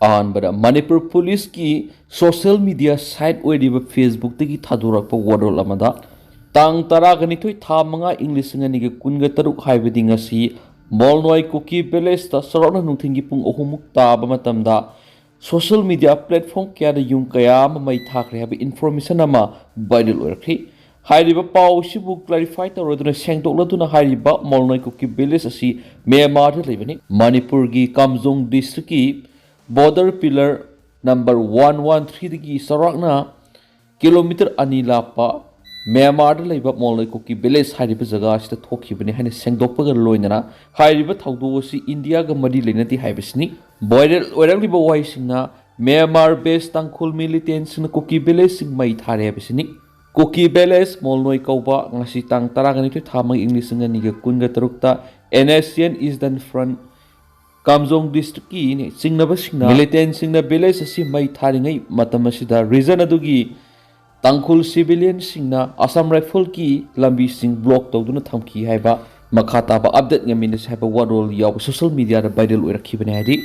अहनबदा Manipur police की social media site ओइरिबा Facebook तगी थादोरकपा वडोल अमदा तांग तरागनिथोय था मंगा English संगनिगे कुनगा तरुक हाइबदि ngasi Meetei-kuki village ta sarona nungthingi pung ohumuk taaba matamda social media platform kya da yung kaya mai thakre habi information ama viral oirakhi hairiba paw sibu clarify tawroduna sengdokladuna hairiba Meetei-kuki village asi Mynamar da lebani Manipur gi Kamjong district ki border pillar number 113 digi sarakna kilometer ani lapa Mynamar da leiba Meetei-kuki village hairiba jaga asida thokibani haina sengdokpaga loinana hairiba thawdo si India ga mari leinati haibisni viral oiraliba waisingna Mynamar based Tangkhul Militant sing Kuki village sing mai thare habisni Kuki village Molnoi kauba ngasi tang taragani to thamang English nga niga kunga tarukta NSCN is done front Kamjong district ki ni singnaba singna Militant singna village asi mai thari ngai matam asida reason adugi Tangkhul civilian singna Assam Rifles ki lambi sing block tawduna thamki haiba makhata ba update ngamina haiba warol yaw social media da viral oirakhibani hadi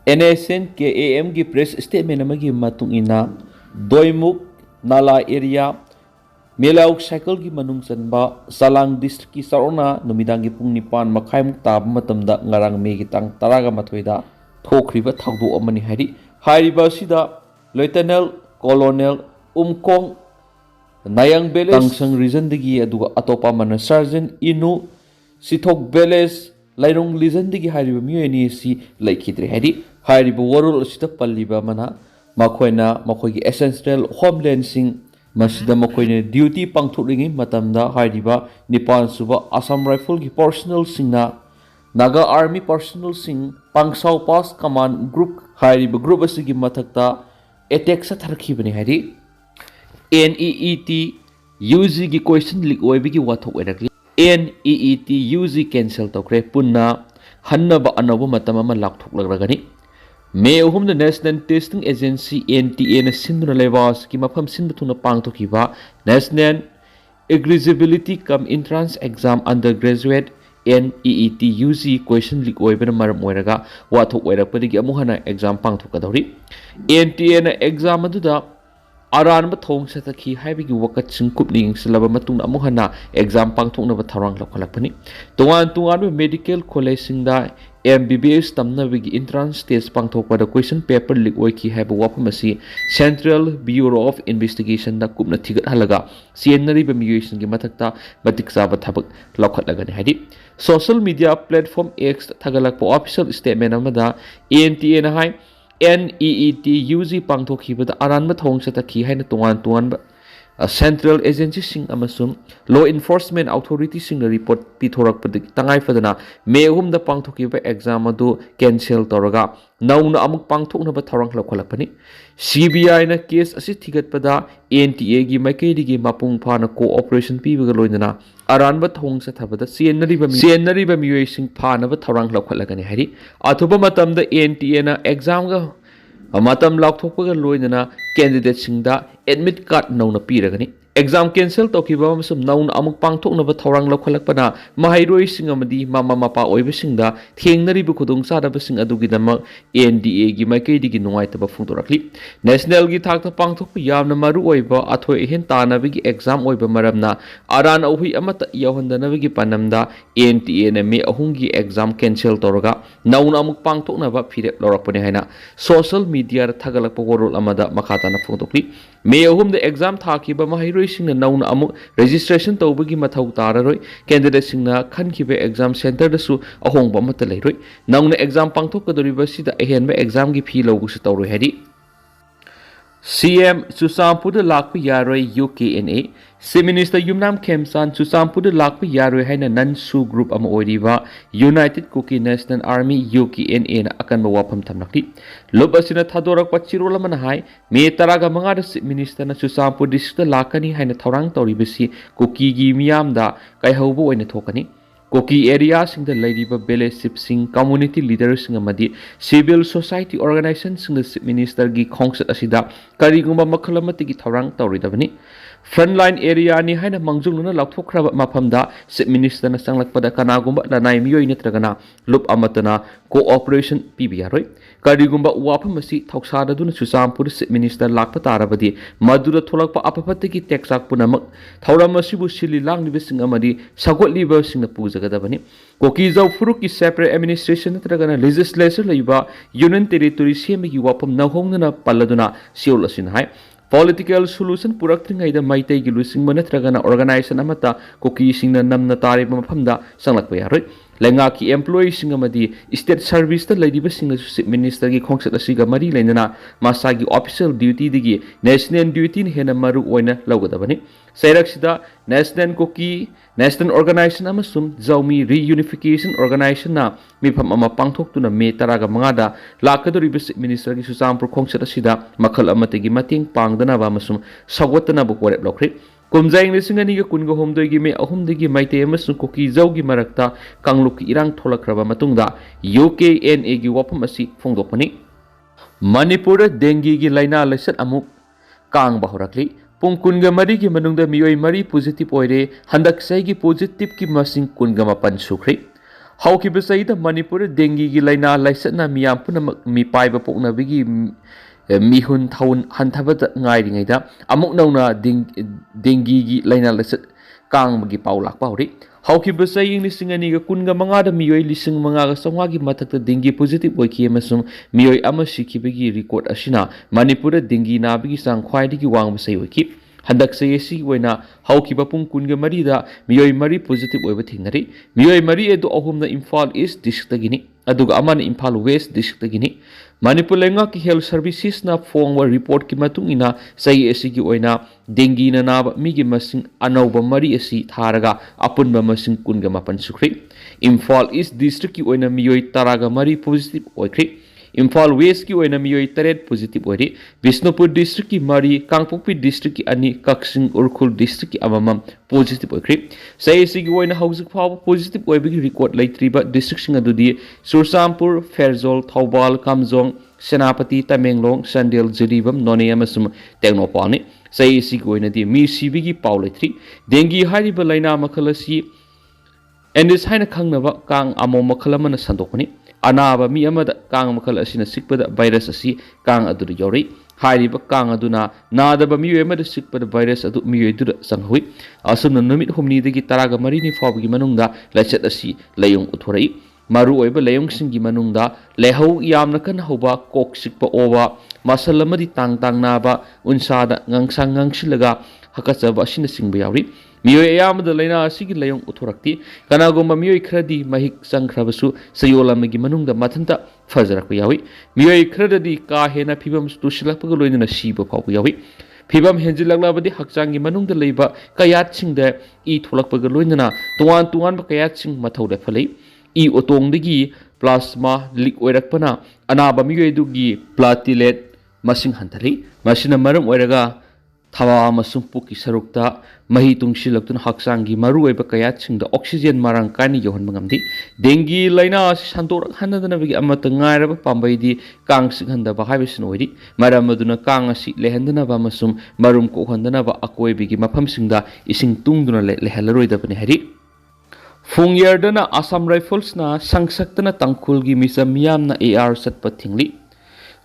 NSCN KAM ki press statement amagi matung ina doimuk nala area melauk cycle ki manung chanba salang district ki sarona numidang ki pung nipan makhai muk tab matamda ngarang me ki tang taraga mathoida thokriba thawdo amani hari hairiba sida lieutenant colonel umkong nayang village tangsang region digi aduga atopa mana sergeant inu sithok village lairong region digi hairiba mieni si laikhidre hari hairiba warul sita palliba mana makoina makoigi essential homeland sing masida makoina duty pangthukringi matamda hairiba nipan suba Assam Rifles ki personnel singna Naga army personnel sing pangsau pass command group hairiba group asigi mathakta attack sa tharkhibani hari NEET UG की question leak ओइबी की वाथोक ओइरकली NEET UG cancel तोकरे पुन्ना हन्नब अनब मतम अमा लाकथोक लगरगनी मे अहुम the national testing agency NTA न सिंधुना लेवास की मफम सिंधु थुना पांगथोकिबा national eligibility cum entrance exam undergraduate NEET UG question leak ओइबन मरम ओइरगा वाथोक ओइरकपदिगी अमुहना एग्जाम पांगथोकदौरी NTA न एग्जाम अदुदा अरानब थोंग सतखी हाइबिगी वकत सिंग कुपलिंग सिलबा मतुंग अमुहना एग्जाम पांगथोकनबा थौरांग लखलकपनि तोंगान तोंगान मेडिकल कॉलेज सिंगदा MBBS तमनबगी एंट्रेंस टेस्ट पांगथोकपदा क्वेश्चन पेपर लीक ओइकी हाइबा वाफम असि सेंट्रल ब्यूरो ऑफ इन्वेस्टिगेशन दा कुपना थिगत हलगा सिएनरिबा मियुइसन की मथकता मतिक चाबा थबक लखलगनि हाइदि सोशल मीडिया प्लेटफॉर्म X थगलकपा ऑफिशियल स्टेटमेंट अमदा NTA ना हाइ NEET UG पांगथोखिबदा अरानब थोंग सतखी हाइना तोंगान Central Agency sing amasum law enforcement authority sing report pithorakpadi tangai fadana me hum da pangthokiba exam adu cancel toraga nauna amuk pangthokna ba thorang lokholakpani CBI na case asi thigatpada NTA gi maikei gi mapung phana cooperation pibaga loinana aran ba thong sa thabada CNRI ba mioi sing phana ba thorang lokholagani hari athuba matam da NTA na exam ga matam laukthokpaga loinana candidate singda admit card nauna piragani exam cancel tokiba masum naun amuk pangthokna ba thorang lokhalakpana mahairoi sing amadi mama mapa oiba singda thengnari bu khudong sada ba sing adugi damak NDA gi maikei digi nungai taba phungtorakli national gi thakta pangthokpa yamna maru oiba athoi hen tana bi exam oiba maramna aran ohui amata yawhandana bi panamda NTA na me ahung gi exam cancel toraga naun amuk pangthokna ba phire lorakpani haina social media ra thagalakpa worol amada makhatana phungtokli me ahum the exam thakiba mahairoi singna nauna amuk registration tawbagi mathau tararoi candidate singna khankhibe exam center da su ahongba mata leiroi nauna exam pangthokadoriba sida ahenba exam gi phi logu su tawroi hadi CM Churachandpur lakpa yaroi UKNA Chief Minister Yumnam Khemsan Churachandpur lakpa yaroi haina Nansu group ama oiriba United Kuki National Army UKNA na akan wafam thamnakli lob asina thadorak pachirol man hai me taraga manga da Chief Minister na Churachandpur district lakani haina thorang tawribasi Kuki gi miyam da kai haubo oina thokani Kuki area sing the ladiba village sing community leaders sing amadi civil society organization sing the Chief Minister gi khongsat asida karigumba makhalamati gi thorang tawridabani Frontline area ni haina mangjung na laukthokraba mafamda Chief Minister na sanglakpada kanagumba lanai miyoi natragana lup amatana cooperation pibiyaroi karigumba wafam asi thauksada duna Churachandpur Chief Minister lakpa tarabadi madura tholakpa apapatiki teksak punamak thauram asibu sili langnibe sing amadi sagotliba singna pujagadabani koki jau furuki separate administration natragana legislature leiba union territory semigi wafam nahongna palladuna siol asin hai political solution purakthringaida Meetei-gi luisingba natragana organization amata koki singna namna tariba mafamda sanglakpa yaroi Lengaki employees singamadi state service ta ladiba singna Chief Minister gi khongsat asiga mari leinana masagi official duty digi national duty hena maru oina laugadabani sairak national koki national organization amasum jaumi reunification organization na mifam ama pangthoktuna me taraga mangada lakadori Chief Minister gi Churachandpur khongsat asida makhal amategi mating pangdana ba masum sagwatana bu korep lokri Kumjai Nisingani Kungo Home Digi me Ahumdigi Meitei Masu Koki Zaugi Marakta Kangluki Irang Tolakraba Matungda UKNA gi Wapamasi Fongdopani Manipur Dengue gi Laina Lesat Amuk Kang Bahorakli Pungkunga Mari gi Manungda Mioi Mari positive oire Handak Saigi positive ki Masing Kunga Mapan Sukri Hauki Besaida Manipur Dengue gi Laina Lesat na Miyam Puna Mi Paiba Pokna Bigi Mihun Taun Hantabata Ngaida Amuk Nauna Dengue gi Laina Lesat Kang Magi Paulak Pauri Hauki Besai Nisingani Kunga Mangada Mioi Lising Mangaga Samagi Matata Dengue positive Waki Masum Mioi Amashiki Bigi record Ashina Manipur Dengue Nabigi Sang Kwaidiki Wang Besai Waki Handak Sayesi Wena Hauki Bapung Kunga Marida Mioi Mari positive Webatingari Mioi Mari Edo Ohumna Imphal East District Gini Aduga Aman Imphal West District Gini Manipur lenga ki health services na phongwa report ki matung ina sai asi ki oina dengue na naba migi masing anauba mari asi tharaga apunba masing kunga mapan sukri Imphal East district ki oina miyoi taraga mari positive oikri Imphal West ki oina miyoi taret positive oiri Bisnupur district ki mari Kangpokpi district ki ani Kaksing Urkhul district ki amamam positive oikri sai asi ki oina hauzik phaw positive oibigi record laitriba district singa dudi Churachandpur Ferzol Thaubal Kamjong Senapati Tamenglong Sandel Jiribam None amasum Tengnopani sai asi ki oina di mi sibigi paw laitri dengue hariba laina makhalasi endis haina khangnaba kang amo makhalamana sandokani Anaba mi amada kang makal asina sikpada virus asi kang adu yori hairiba kang aduna nadaba mi amada sikpada virus adu mi edu sanghui asumna numit humni degi taraga marini fawgi manungda lachat asi layung uthorai maru oiba layung singi manungda lehau yamna kan hoba kok sikpa oba masalamadi tang naba unsada ngangsang ngangsilaga hakachaba asina singba yauri Mioi ayamada laina asigi layong uthorakti kanagomba mioi khradi mahik sangkhrabasu sayolamagi manungda mathanta fajarakpa yawi mioi khradadi ka hena phibam tusilakpaga loinana siba phawpa yawi phibam henjilaklabadi hakchangi manungda leiba kayat singda I tholakpaga loinana tuan ba kayat sing mathauda phalei I otongdagi plasma leak oirakpana anaba mioi dugi platelet masing hantari masina maram oiraga Thawa amasung puki sarukta mahi tungsilaktun haksangi maruoiba kayatsingda oxygen marang kani yohon mangamdi dengue laina santorak hanadana bagi amata ngairaba pambaidi kang sighanda ba haibisin oidi maramaduna kang asi lehandana ba masum marum ko handana ba akoi bigi maphamsingda ising tungduna lehalaroidabani hari Fungyardana Assam Rifles na sangsaktana Tangkhul gi misa miyamna AR satpa thingli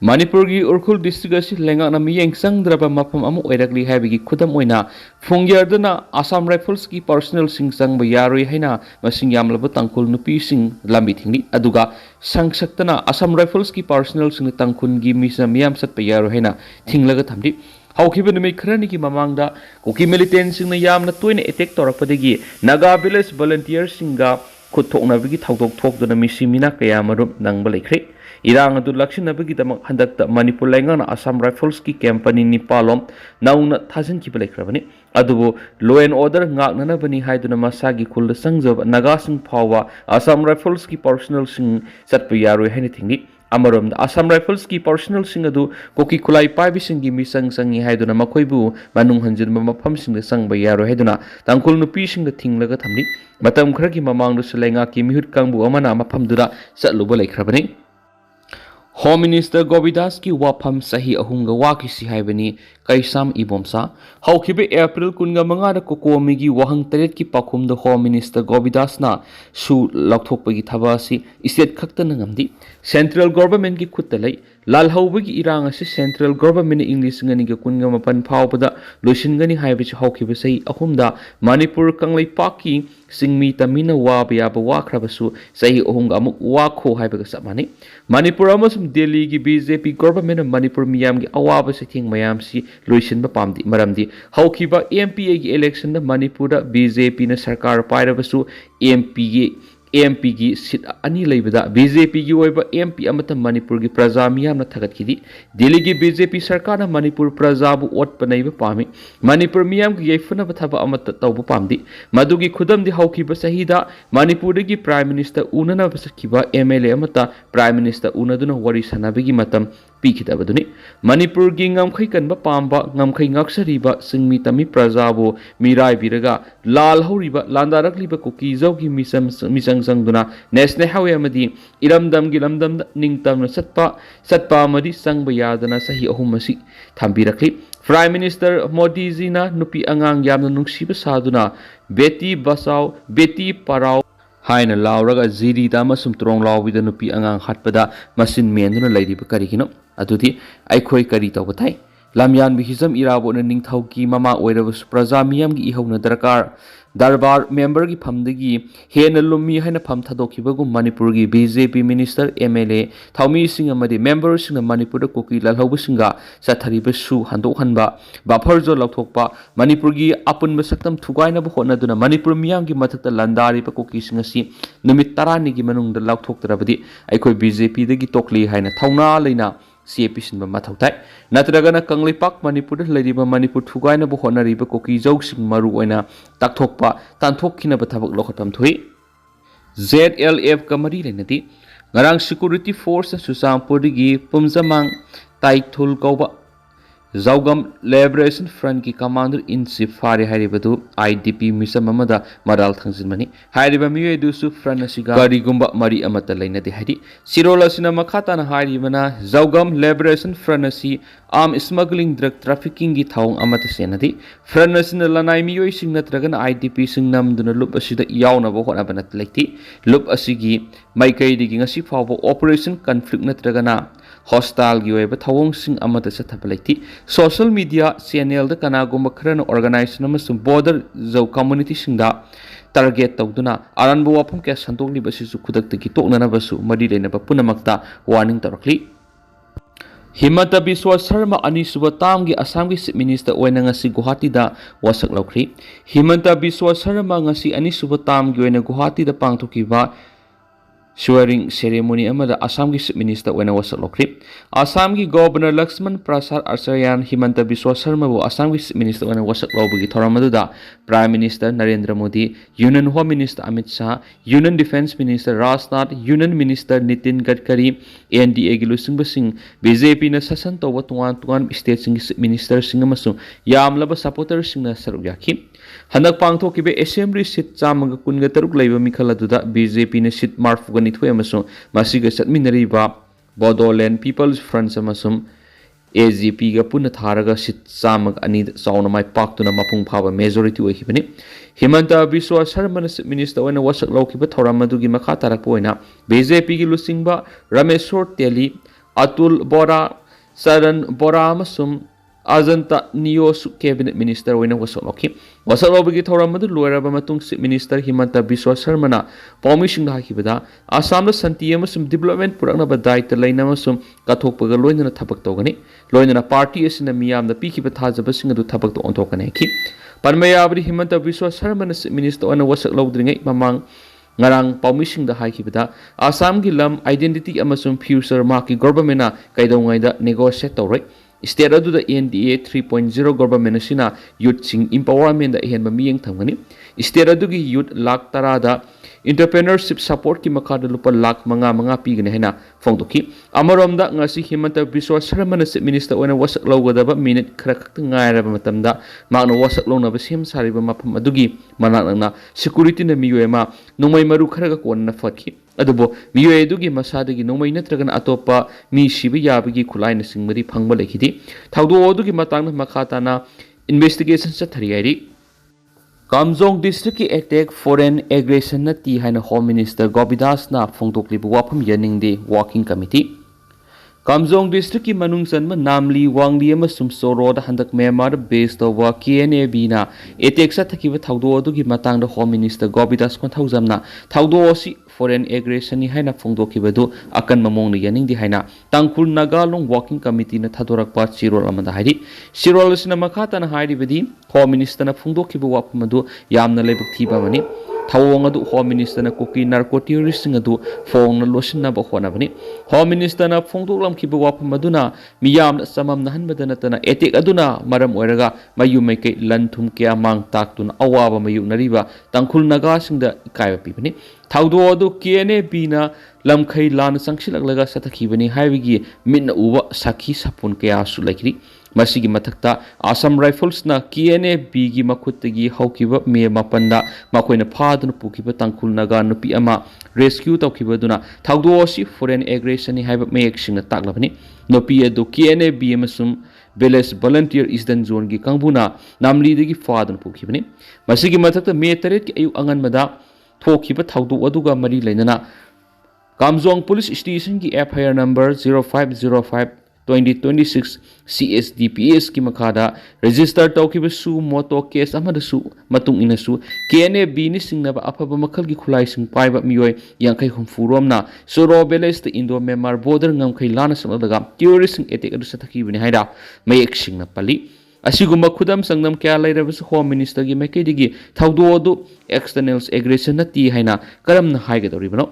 Manipur gi Urkhul district asi lenga na miyeng sangdraba mapam amu oirakli haibigi khudam oina Fungyardana Assam Rifles ki personal sing sang ba yaroi haina masing yamlaba Tangkhul nupi sing lambi thingli aduga sangsaktana Assam Rifles ki personal sing Tangkhul gi misa miyam satpa yaroi haina thinglaga thamdi Haukiba numi khrani ki mamangda koki militant sing na yamna toina attack torakpadagi Naga village volunteer singa khutthokna bigi thawdok thokduna misimina kaya marum nangba lekhre Irang adu lakshinabagi damak handakta Manipur lainga na Assam Rifles ki company ni palom nauna thajan ki balekhrabani adubo law and order ngaknana bani haiduna masagi khul sangjab naga sing phawa Assam Rifles ki personal sing satpa yaroi haini thingni amarom Assam Rifles ki personal sing adu koki kulai paibi singi misang sangi haiduna makoibu manung hanjinba mafam sing sangba yaroi haiduna Tangkhul nupi sing da thinglaga thamni matam khra ki mamang du selenga ki mihut kangbu amana mafam dura satluba lekhrabani Home Minister Govidas ki wafam sahi ahunga wakisi haibani Kaisam Ibomsa haukibe April kunga mangada kokomigi wahang teret ki pakumda Home Minister Govidas na su laukthokpagi thabasi state khakta nangamdi Central Government ki khuttalai lalhaubagi irang asi Central Government English ngani ga kunga mapan phawpada loisingani haibichi haukibe sahi ahumda Manipur kanglai paki singmi tamina wabya wakrabasu sahi ahunga amuk wakho haibaga samani Manipur amasum Delhi ki BJP government Manipur miyam ki awaba sething mayam si loisin ba pamdi maramdi haukiba MP ki election na Manipur da BJP na sarkar pairabasu MP ki sit ani leibada BJP ki oiba MP amata Manipur ki praja miyam na thagat kidi Delhi ki BJP sarkar na Manipur praja bu ot panaiba pami Manipur miyam ki yaifuna bathaba amata tawba pamdi madugi khudam di haukiba sahida Manipur ki prime minister unana basakiba MLA amata prime minister unaduna wari sanabigi matam pikidabaduni Manipur gi ngamkhai kanba pamba ngamkhai ngaksariba singmi tami prajabu mirai biraga lal horiba landarakliba kuki jawgi misang sangduna national highway amadi iramdam gi lamdam ningtam satpa amadi sangba yadana sahi ahum masi thambirakli Prime Minister Modi ji na nupi angang yamna nungsiba saduna beti basau beti parau haina lauraga ziri da masum trong lawida nupi angang hatpada masin menduna lairiba karigino adudi aikhoi kari tawbathai lamyan bihizam irabo na ningthau ki mama oiraba praja miyam gi ihona darbar member gi phamdagi hena lumi haina pham thadokhibagu Manipur gi BJP minister MLA thaumi sing amadi member sing Manipur da koki lalhaubu singa sathariba su handok hanba bafar jo lauthokpa Manipur gi apun masaktam thugaina bu hona duna Manipur miyam gi mathakta landari pa koki singa si numit tarani gi manung da lauthok tarabadi aikhoi BJP da gi tokli haina thauna leina CAP sinba mathautai natragana kanglipak Manipur lariba Manipur thugaina bu honariba koki jawsing maru oina takthokpa tanthokkhina bathabak lokhatam thui ZLF kamari lenati ngarang security force Churachandpur gi pumjamang Tangkhul kauba Zaugam Liberation Front ki Commander in Chief Fare Haribadu IDP Misam Mamada Maral Thangsinmani Hariba Miwe Dusu Front Asiga Garigumba Mari Amata Laina de Hari Sirola Sinama Katana Haribana Zaugam Liberation Front Asi Arm Smuggling Drug Trafficking gi Thawng Amata Senadi Front Asina Lanai Miwe Sing Natragan IDP Sing Namduna Lup Asida Yauna Bohona Banat Lekti Lup Asigi Maikai Digi Ngasi Fawo Operation Conflict Natragana Hostile gi oiba thawong sing amata sathabalekti social media channel da kanagumba kharana organization amasung border zo community singda target tawduna aranbu wafum ke santokli basisu khudakta ki toknana basu madi lena ba punamakta warning tarakli Himanta Biswa Sharma ani suba tamgi Assam gi Chief Minister oina ngasi Guwahati da wasak laukri Himanta Biswa Sharma ngasi ani suba tamgi oina Guwahati da pangthokiba swearing ceremony amada Assam ki Chief Minister oina wasak lokri Assam ki Governor Lakshman Prasad Acharyan Himanta Biswa Sharma bu Assam ki Chief Minister oina wasak lawbugi thoramadu Prime Minister Narendra Modi Union Home Minister Amit Shah Union Defense Minister Rajnath Union Minister Nitin Gadkari NDA gi lusingba sing BJP na sasan tawba tuan state sing Chief Minister sing amasung yamlaba supporter sing na saruk yakhi Hanak pangthokibe assembly seat chamaga kunga taruk laiba mikhala BJP na seat marfugani thoi amasung masiga chatminariba Bodoland People's Front amasung AGP ga punna tharaga seat chamaga ani chauna mai paktuna mapung phaba majority oihibani Himanta Biswa Sharma na minister oina wasak laukiba thoramadugui makha tarakpa oina BJP gi lusingba Rameshwar Teli Atul Bora Saran Bora amasung Ajanta Niyosu Cabinet Minister oina wasak lauki wasak laubagi thoramadu loiraba matung Chief Minister Himanta Biswa Sharma na pawmising da hakibada Assam da santi amasum development purakna ba daita laina amasum kathokpaga loinana thabak tawgani loinana party asina miyamda pikiba thajaba singa du thabak to onthokane ki Parmayabri Himanta Biswa Sharma na Chief Minister oina wasak laudringai mamang ngarang pawmising da hakibada Assam gi lam identity amasum future mark ki government na kaidongai da negotiate tawrai State adu da NDA 3.0 government asina youth sing empowerment da hen miyeng thamgani State adu gi youth lakh tara da entrepreneurship support की मखाद लुपा लाख मंगा मंगा पीगने है फोंदोखी अमरोमदा ngasi Himanta Biswa Sharma chief minister ओना वसक लौगदब minute खरा खक्त ngairab matamda magna wasak longnaba sem sariba mafam adugi manakna security na miyoema nongmai maru kharaga konna fatki adubo miyoe adugi masadagi nongmai natragana atopa mi sibi yabagi khulaina singmari phangba lekhidi thawdo adugi matangna makhatana investigation chathari Kamjong district ki attack foreign aggression na ti haina home minister Gobidas na phongtoklibu wafam yaningde working committee Kamjong district ki manung sanma namli wangli amasum soroda handak Mynamar based over KNAB na attack sa thakiba thawdo adugi matangda home minister Gobidas kon thawjamna thawdo si foreign aggression ni haina phongdokibadu akan mamong ni yaning di haina Tangkhul Nagalong working committee na thadorakpa chirol amada hairi chirol sina makhata na hairi bedi home minister na phongdokibu wapmadu yamna lebak thiba mani thawong adu home minister na kuki narco terrorist adu fong na losin na bahona bani home minister na phongdoklam kibu wapmaduna miyam na samam na hanbadana tana etik aduna maram oiraga mayu mai kai lanthum kya mang taktun awaba mayu nariba Tangkhul Naga singda ikaiba pibani thawdo adu KNAB na lamkhai lan sangsilaglaga sathakibani haibigi minna uba sakhi sapun kya su laikri masigi mathakta Assam Rifles na KNAB gi makhutagi haukiba me mapanda makoina phaduna pukiba Tangkhul Naga nupi ama rescue tawkibaduna thawdo si foreign aggression ni haiba me action na taklabani nupi adu KNAB amasum village volunteer eastern zone gi kangbuna namli degi phaduna pukibani masigi mathakta me taret ki ayu angan mada थोखिबा थौदो अदुगा मरी लेनना Kamjong police station की FIR number 0505 2026 CSDPS की मखादा register तौखिबा सु मोटो case अमदसु मतुंग इनसु KNAB नि सिंगनबा अफबा मखल की खुलाई सिंग पाइबा मियोय यांखै हुमफुरोमना सोरो बेलेस the Indo Myanmar border ngमखै लाना समदगा terrorist attack अदु सथकिबनि हाइदा मयेक सिंगना पली असिगुम्बा खुदम संगम क्या लेरबस होम मिनिस्टर की मैकेदिगी थौदो अदु एक्सटर्नल एग्रेशन न ती हाइना करमना हाइगदौरिबनो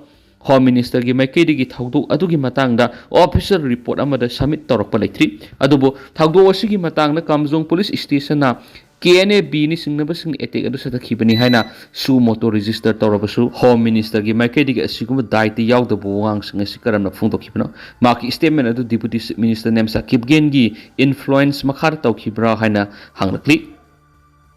होम मिनिस्टर की मैकेदिगी थौदो अदुगी मतांगदा ऑफिशियल रिपोर्ट अमदा सबमिट तौरपा लेथ्री अदुबो थौदो असिगी मतांगना कामजोंग पुलिस स्टेशन ना KNAB ni singnabasing etek adu sathakibani haina su moto register tawrabasु home minister gi maikedi asigum daite yawdabu wang singa sikaramna phungtokibano maki statement adu deputy minister nem sakib gen gi influence makhar tawkibra haina hanglakli